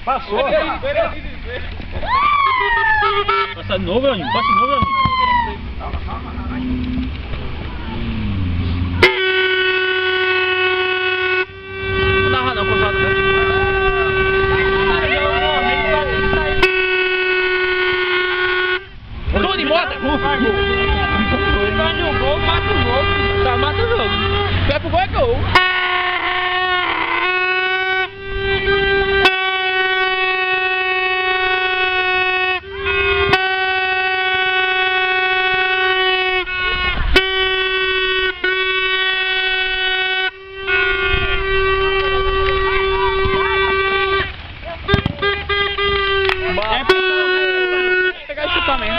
Passou. Passa de novo, Leoninho. Passa de novo, Leoninho. Não narra não, cruzado, né? Tudo em bota! Ganha o gol, mata o jogo. Tá, mata o jogo. Vai pro gol é gol.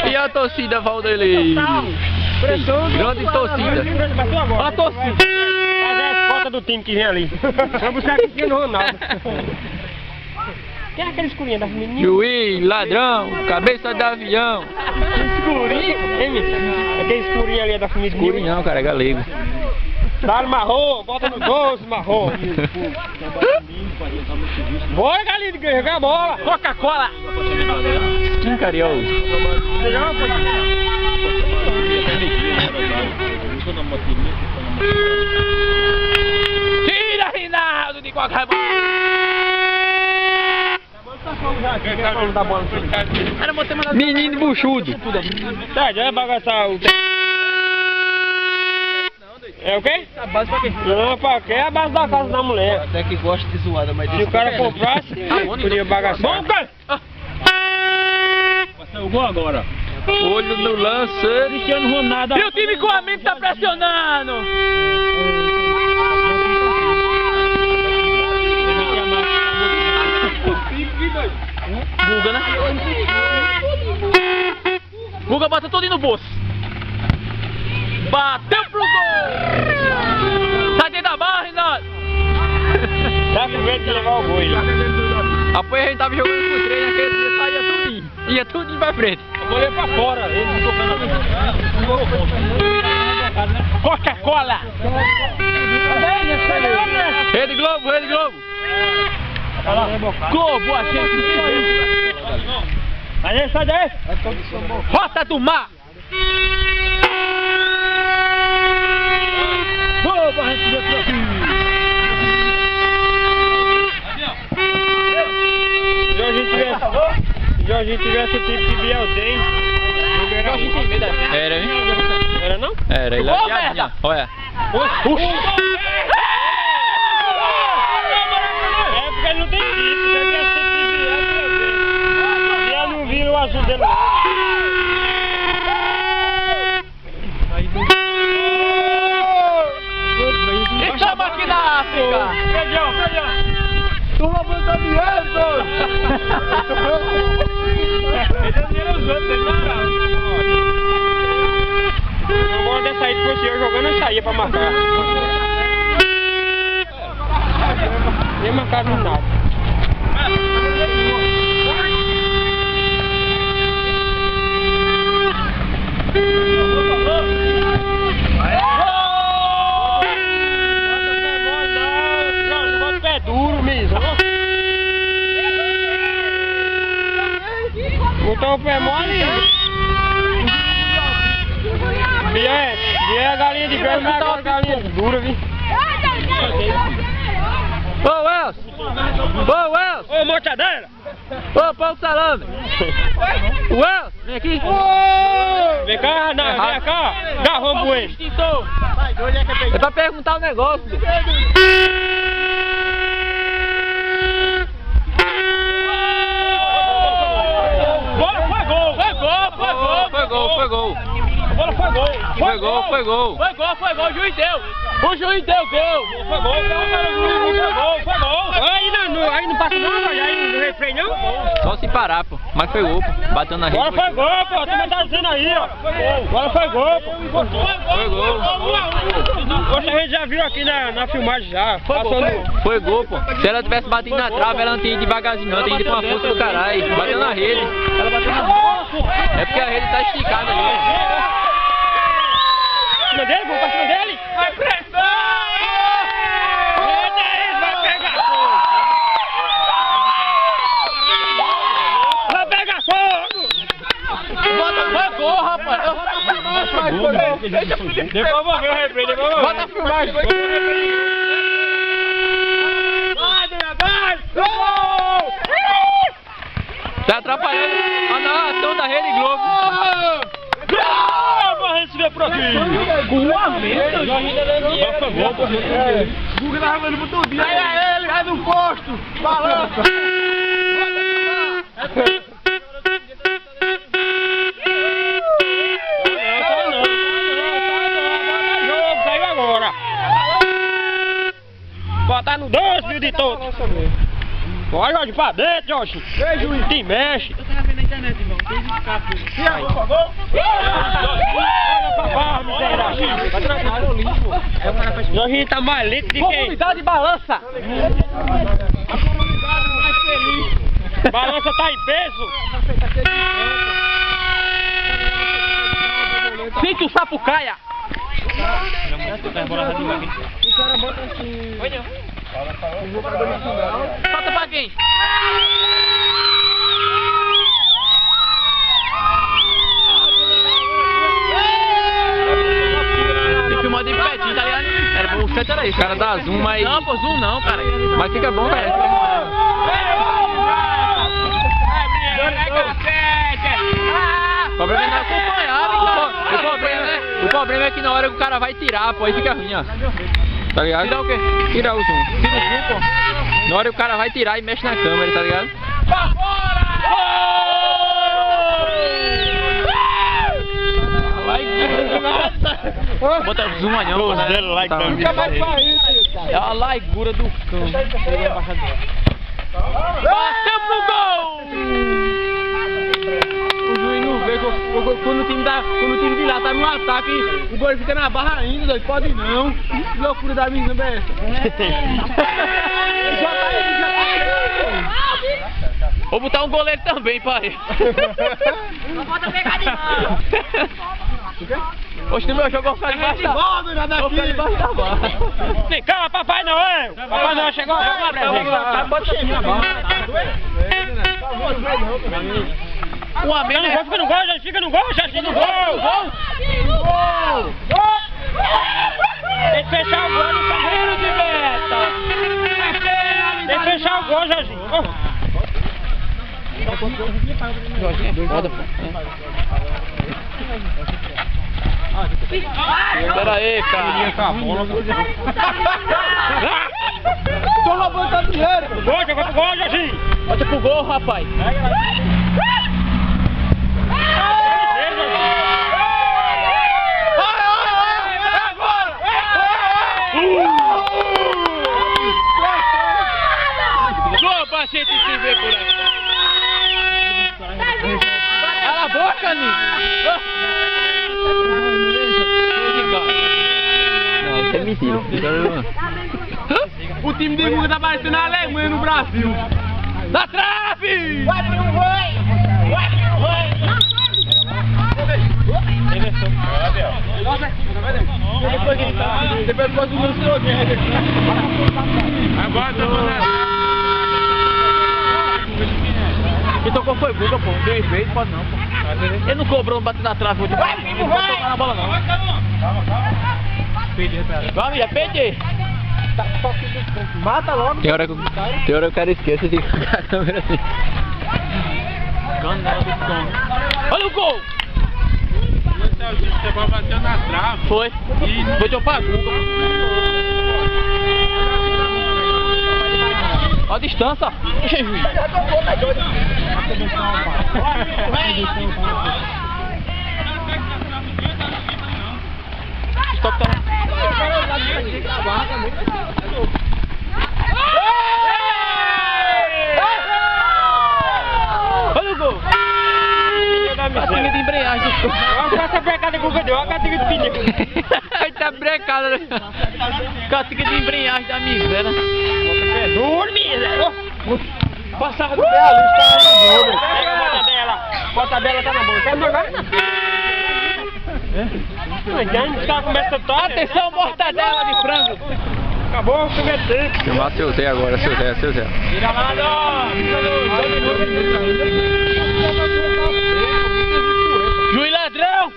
E a torcida, Valdelei? Grande torcida. A torcida. Fazer as fotos do time que vem ali. Vamos buscar Cristiano Ronaldo. Quem é aquele escurinho das meninas? Juiz, ladrão, cabeça de avião. Escurinho? Aquele escurinho ali é da família. Escurinho não, cara, é galego. Dá no marrom, bota no 12, marrom. Bora, galinha, jogar a bola. Coca-Cola. Skin carioca. Tira, Rinaldo, de qualquer bola. Menino buchudo. Tá, já vai bagaçar o... É o quê? A base pra quê? Não, pra quê? É a base da casa da mulher. Até que gosta de zoada, mas... Se o cara comprasse, podia bagaçar. Vamos, cara! Passou o gol agora. Olho no lance. Cristiano Ronaldo. E o time com a mente tá pressionando. Guga, né? Guga bota tudo no bolso. Bateu pro gol! Sai dentro da barra, Renato! Tá com medo de levar o boi. Apoio a gente tava jogando com 3 naquele dia, saía tudinho. Ia tudinho pra frente. Eu vou ler pra fora, ele não tocando na Coca-Cola! Rede Globo, Rede Globo! Globo, a gente... Aí, sai daí! Rota do Mar! Vamos, a gente ver aqui! Se a gente tivesse o tipo de Biel tem, Era, hein? era não? Era, ele Ô, merda! Olha. É porque ele não tem tipo, você quer ser tipo de Biel não viu o azul dele. Estamos aqui na África! Perdeu! Tô roubando caminhão, pô! Ele não tira os outros, ele não grava. Não vou dessa aí, se fosse eu jogando, eu saía pra marcar. Nem marcar no nada. Botou o pé mole. Bié a galinha de pé, mas a galinha dura, viu? Ô, Wells! Ô, Wells! Ô, mortadela! Ô, pão de salame! Wells, vem aqui! Vem cá, vem cá! Dá rombo ele! É pra perguntar um negócio! Foi gol! A bola foi gol! Foi gol! O juiz deu! O juiz deu gol! Foi gol! Aí não passa nada, aí no replay não? Só se parar, pô. Mas foi gol, pô. Bateu na rede. Agora foi gol, pô. Tu tá dizendo aí, ó. Agora foi gol, pô. Foi gol! Poxa, a gente já viu aqui na filmagem já. Foi gol, pô. Se ela tivesse batido na trave, ela não tinha ido devagarzinho, não. Tem ido com a força do caralho. Bateu na rede. Ela bateu na rede. É porque a rede tá esticada ali. Pra cima dele, vamos pra cima dele. Vai pressão! Eita, ele vai pegar. Depois eu vou ver o replay, depois eu vou ver. Bota a filmagem. Vai, Dona, vai! Gol! Tá atrapalhando a narração da Rede Globo. Vamos receber por aqui! Guga tava falando pro Tubinho. Aí ele, vai no posto. Balança. Saiu agora! Botar no 2, viu de todo! Vai, Jorge, pra dentro, Jorge! Ei, juiz. Te mexe! Eu tava vendo na internet, irmão. Tem escape. Por favor. Jorginho tá mais lento de quem? Comunidade balança. A comunidade mais feliz. Balança tá em peso! Sente o sapucaia. O cara bota assim. Falta pra quem? Tem que filmar de pertinho, tá ligado? Era bom, o certo era isso. O cara dá zoom, mas... Não, pô, zoom não, cara. Mas fica bom, velho. O problema é não acompanhar, o problema é que na hora que o cara vai tirar, pô, aí fica ruim, ó. Tá ligado? Tirar o quê? Tirar o zoom. Tira o zoom, pô. Na hora que o cara vai tirar e mexe na câmera, tá ligado? Pra fora! Bota zoom aí, não. Nunca mais saiu, É a largura do cão. Bateu pro gol! O juiz não vê quando o time de lá tá no ataque, o gol fica na barra ainda, doido. Pode não. Que loucura da menina é essa? Vou botar um goleiro também, pai. Não pode pegar de mão. Oxe, no meu jogo eu vou ficar debaixo da barra. Vou ficar debaixo da barra. Calma, Papai Noel! Papai Noel chegou agora, Uma meia, né? Fica no gol, já fica no gol, já fica no gol! Tem que fechar o gol no carreiro de meta! Tem que fechar o gol, Jorginho! Jorginho é foda, pô. Pera aí, cara. Tô roubando teu dinheiro. Gol, jogou pro gol, Jorginho! Bota pro gol, rapaz. Gol, Pachete, se vê por aí. Cala a boca, Ninho. Não, isso é mentira. O time de Guga tá parecendo a Alemanha no Brasil. Na trave! Vai pro rei! Vai pro rei! Depois pode o meu senhor. Agora tá fazendo. Quem tocou foi Guga, pô. Deu efeito, pode não, pô. Ele não cobrou, não bateu na trave. Não pode tocar na bola, não. Vai, amiga, pede. Mata logo. Tem hora que o cara esquece de colocar a câmera assim. Olha o gol! Você bateu na trave. Foi. Foi de pra Guga. Olha a distância. Stop, tá. Olha o gol! Catinha de embreagem. Olha essa brecada que o Guga deu, olha a catinha de pneu. Tá brecada. Catinha de embreagem da miséria. Dorme, Zé! Passava do pé ali, estava no jogo. Pega a mortadela tá na boca. Quer jogar? Os caras começam a tocar. Atenção, mortadela de frango. Acabou o primeiro tempo. Filmar seu Zé agora, seu Zé. Tira lá, Juiz ladrão!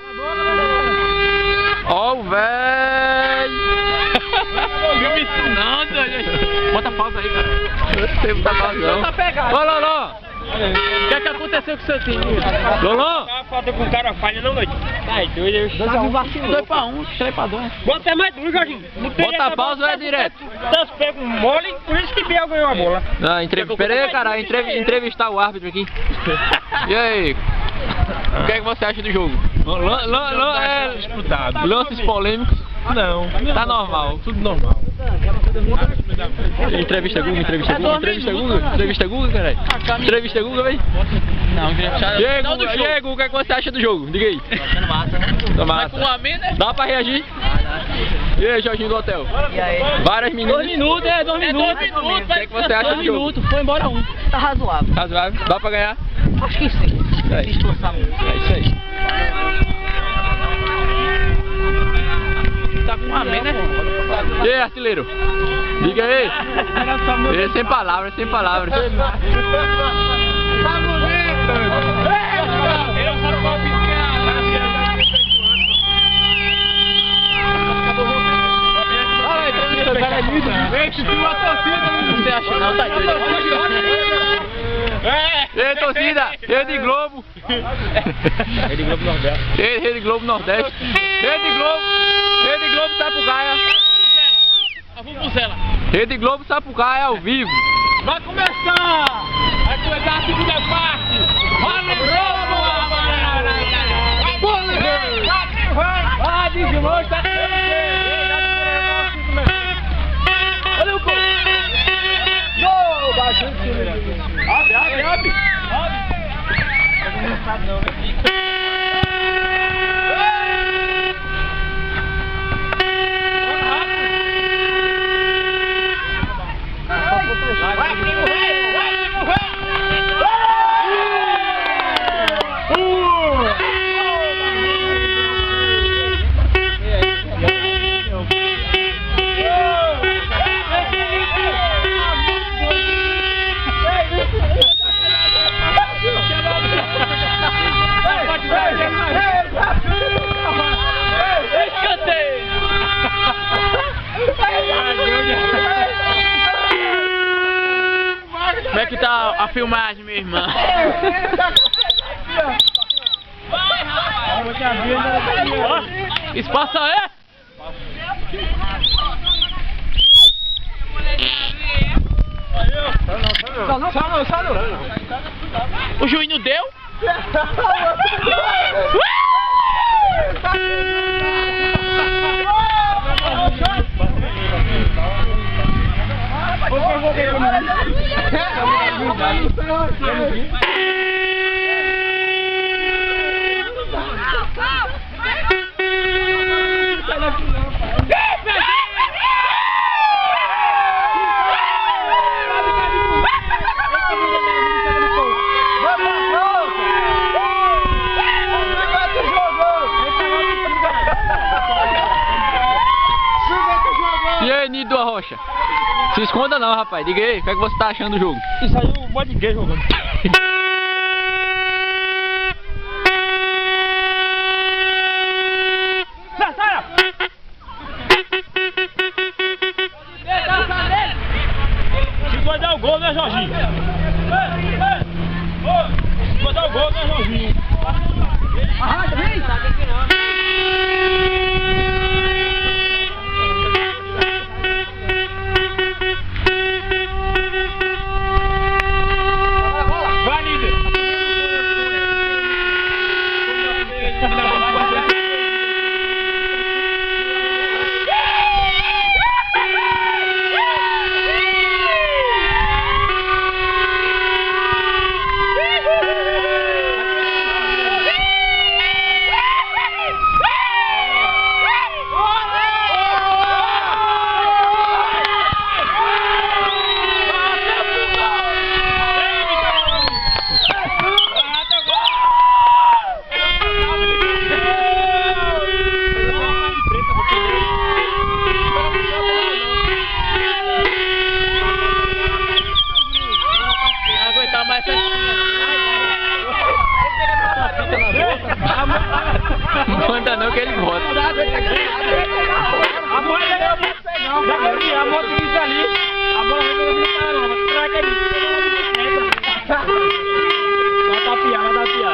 Meu velho! Viu me ensinando? Bota pausa aí, cara. Eu sei botar pausa não. Ô, Loló! O que é que aconteceu com o seu time? Loló! Tá falta com o cara falha não, noite. Tá doido. 2-1, 3-2. Bota mais duro, Jorginho. Não tem Bota pausa ou é direto? Tanto pega um mole, por isso que Biel ganhou a bola. Não, pera aí, cara. Entrevistar o árbitro aqui. E aí? O que é que você acha do jogo? Disputado. Lances polêmicos? Não. Tá normal. Tudo normal. Entrevista Google, caralho. Entrevista Google, velho. Não, E aí, Google, o que é que você acha do jogo? Diga aí. Achando massa, né? Tá Mas massa. com o Amém, né? Dá pra reagir? E aí, Jorginho do hotel? E aí? Várias meninas. 2 minutos. O que é que você acha do jogo? Foi embora 1. Tá razoável. Razoável? Dá pra ganhar? Acho que sim. É isso. É isso aí. Tá com o Amém, né? E aí, artilheiro? Diga aí. Sem palavras, sem palavras. Você acha não, tá doido. Ei, torcida! Rede Globo! Rede Globo Nordeste. Rede Globo Nordeste! Rede Globo Sapucaia! Rede Globo Sapucaia ao vivo! Vai começar! Vai começar a segunda parte! Vai, Digimon, tá olha o gol! Abre! Como é que tá a filmagem, minha irmã? Espaço é? O juiz não deu? E aí, Nido da Rocha? Se esconda não, rapaz. Diga aí, o que é que você tá achando do jogo? Isso aí o bode gay jogando. Se vai dar o gol, né, Jorginho? Se vai dar o gol, né, Jorginho? Arrasta, vem! Vai, líder! mais festinha. levanta não que ele bota. A bola a motorista ali. A bola resolveu para lá. Será que ele vai tapiar, vai tapiar.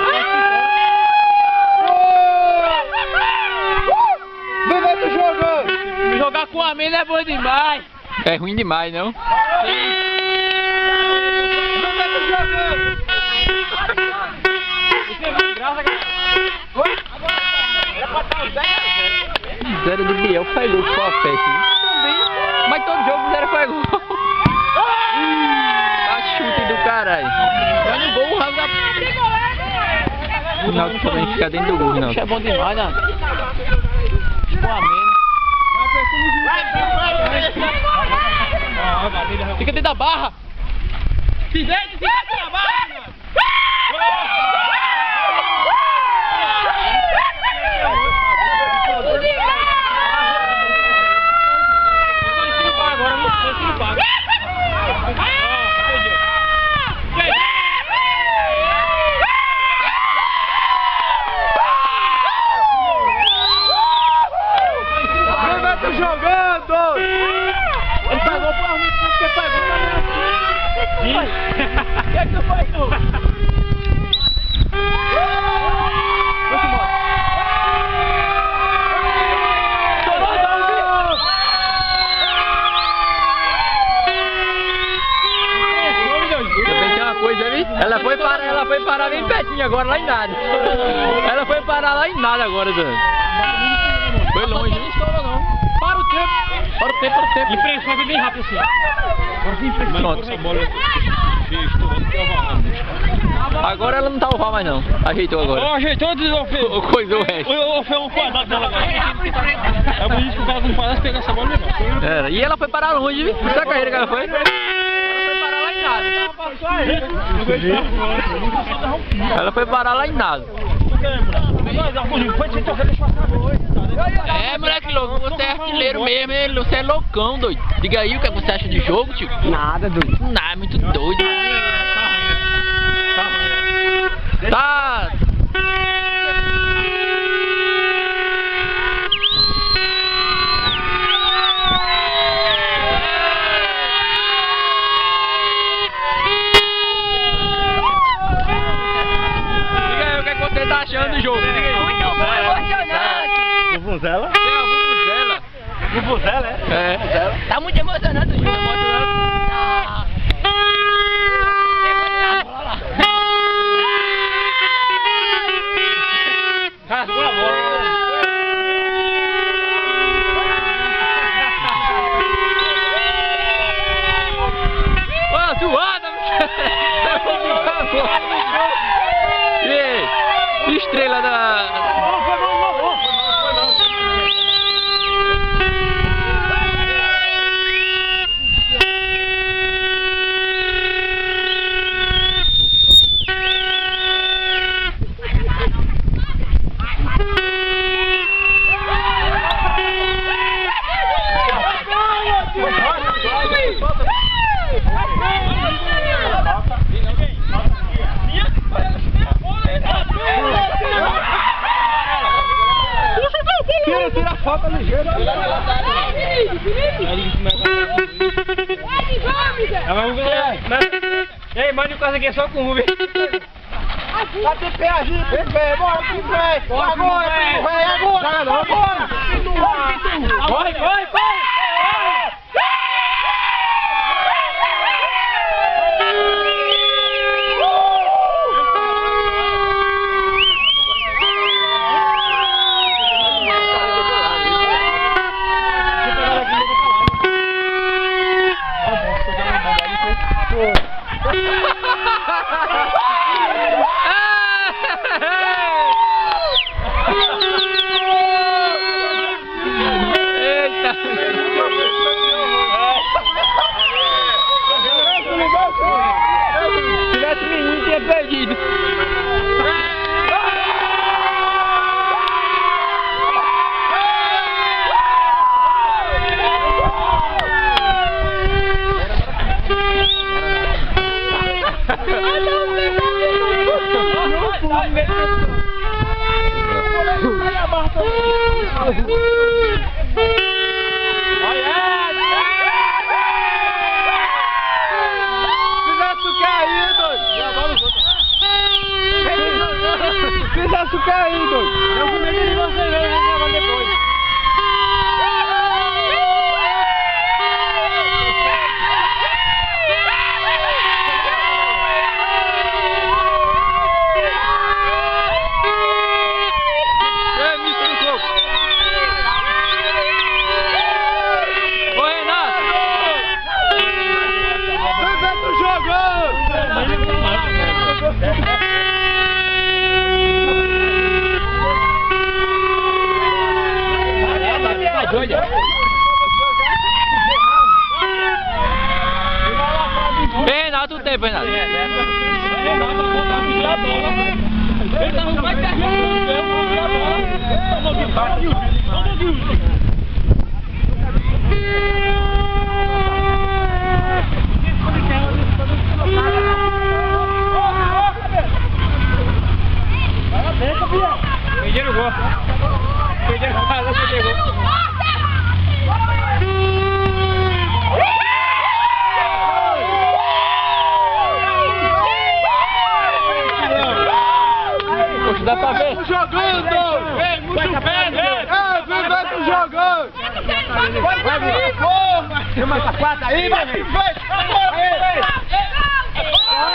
Vivendo jogando! Jogar com a mina é bom demais. É ruim demais, não? Vivendo jogando! Você vai graça, cara. Zero de Biel faz gol só a festa. Mas todo jogo zero faz gol. Tá chute do caralho. Vai no gol, o Raul da... O Ronaldo também fica dentro do gol, não. É bom demais, né? Tipo a menos. Fica dentro da barra. Se deita, fica na barra, mano. Vivendo jogando! Ele pagou por mim porque pagou pra mim. O que é que tu faz, tu? Também tem uma coisa ali. Ela foi parar bem pertinho agora, lá em nada. Ela foi parar lá em nada agora, Dan. Foi longe, não estourou não. Para o tempo. Para o tempo, para o tempo. E prensou bem rápido assim. Pronto. Agora ela não tá oval mais não. Ajeitou agora. Ajeitou, desofeu. O coisou o resto. Eu fui um quadrado dela agora. É por isso que o cara não faz pegar essa bola legal. Era. E ela foi parar longe, viu? Essa carreira que ela foi. Ela foi parar lá em nada. Ela foi parar lá em nada. É, moleque louco, você é artilheiro mesmo, hein? Você é loucão, doido. Diga aí o que você acha de jogo, tio. Nada, doido. Nada, é muito doido. Tá. Diga aí o que você tá achando do jogo. Diga aí. Muito bom, emocionante. Vuvuzela? Tem a vuvuzela. Vuvuzela, é? É. Tá muito emocionante o jogo. Rasgou a bola. Ó, zoada, E aí? Estrela da... Tira a falta ligeira. Ei, mande o caso aqui só com o Uber. Tá de pé, agir, de pé, bora, de pé. Agora, agora. Corre, corre, corre. Se tivesse menino, tinha perdido. Vai, Fiz açúcar aí, doido. Eu vou meter de você, eu vou depois. Renato, o tempo, Renato. Perderam o gol. Perderam o gol. Dá pra ver. Jogando! Vem, muito perto! Vem jogando! Tem mais a quadra aí, meu filho! Vem!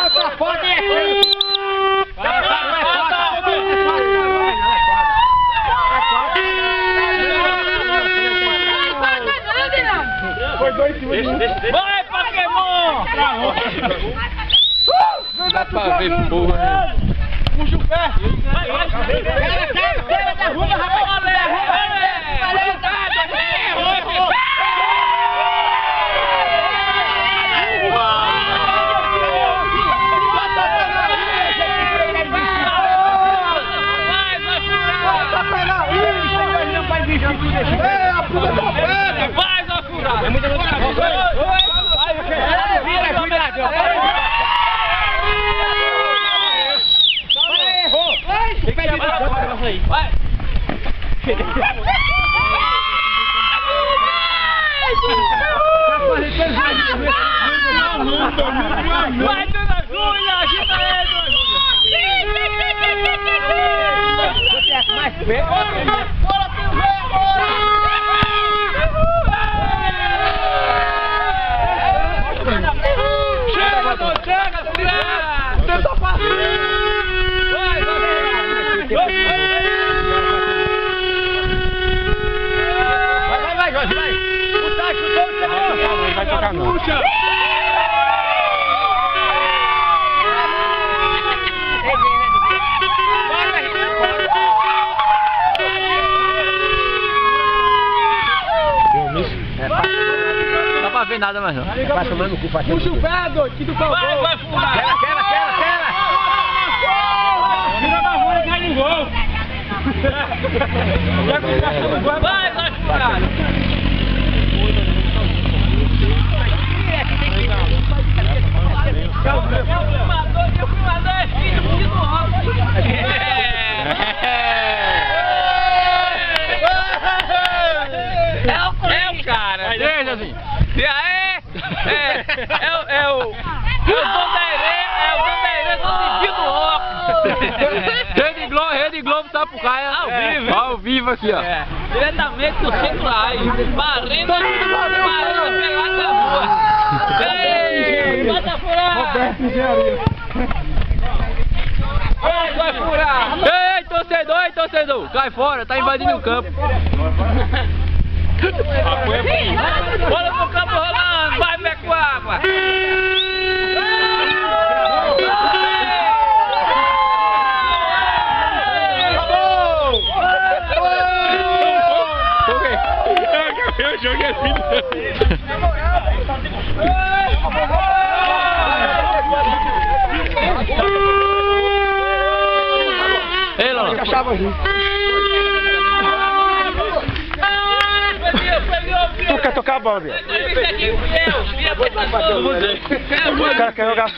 Essa foto é aqui! Foi dois em cima de mim. Vai, Pokémon! Dá pra ver, porra. Puxa o pé! Derruba, rapaz! Vai, Zafura! É muita velocidade! Vira, cuidado! Vai! Vai, dona Júlia! Agita ele, mais perto! Bora, chega, filha! Tenta passar! Vai, Jorge, vai! Chutou, vai tocar não. Puxa! Não dá pra ver nada mais não. Puxa o pé, doido, que tu falou. Vai, fura! Quebra! Vira da rua e cai no gol! Vai, fura! E o filmador é filho do Rock! É o cara! Deixa assim. E aí? É o Bandeirê do Didi do Rock! Rede Globo tá pro Caia. Ao vivo. Ao vivo aqui, ó. Diretamente do centro aí, varrendo pelada da rua. Ei, bota furar! Vai furar! Ei, torcedor, cai fora, tá invadindo o campo. Bola pro campo rolando, vai Pecuágua! Eu joguei assim. Ei, Lolo. Tu quer tocar a bola, Bia? Eu. O cara quer jogar.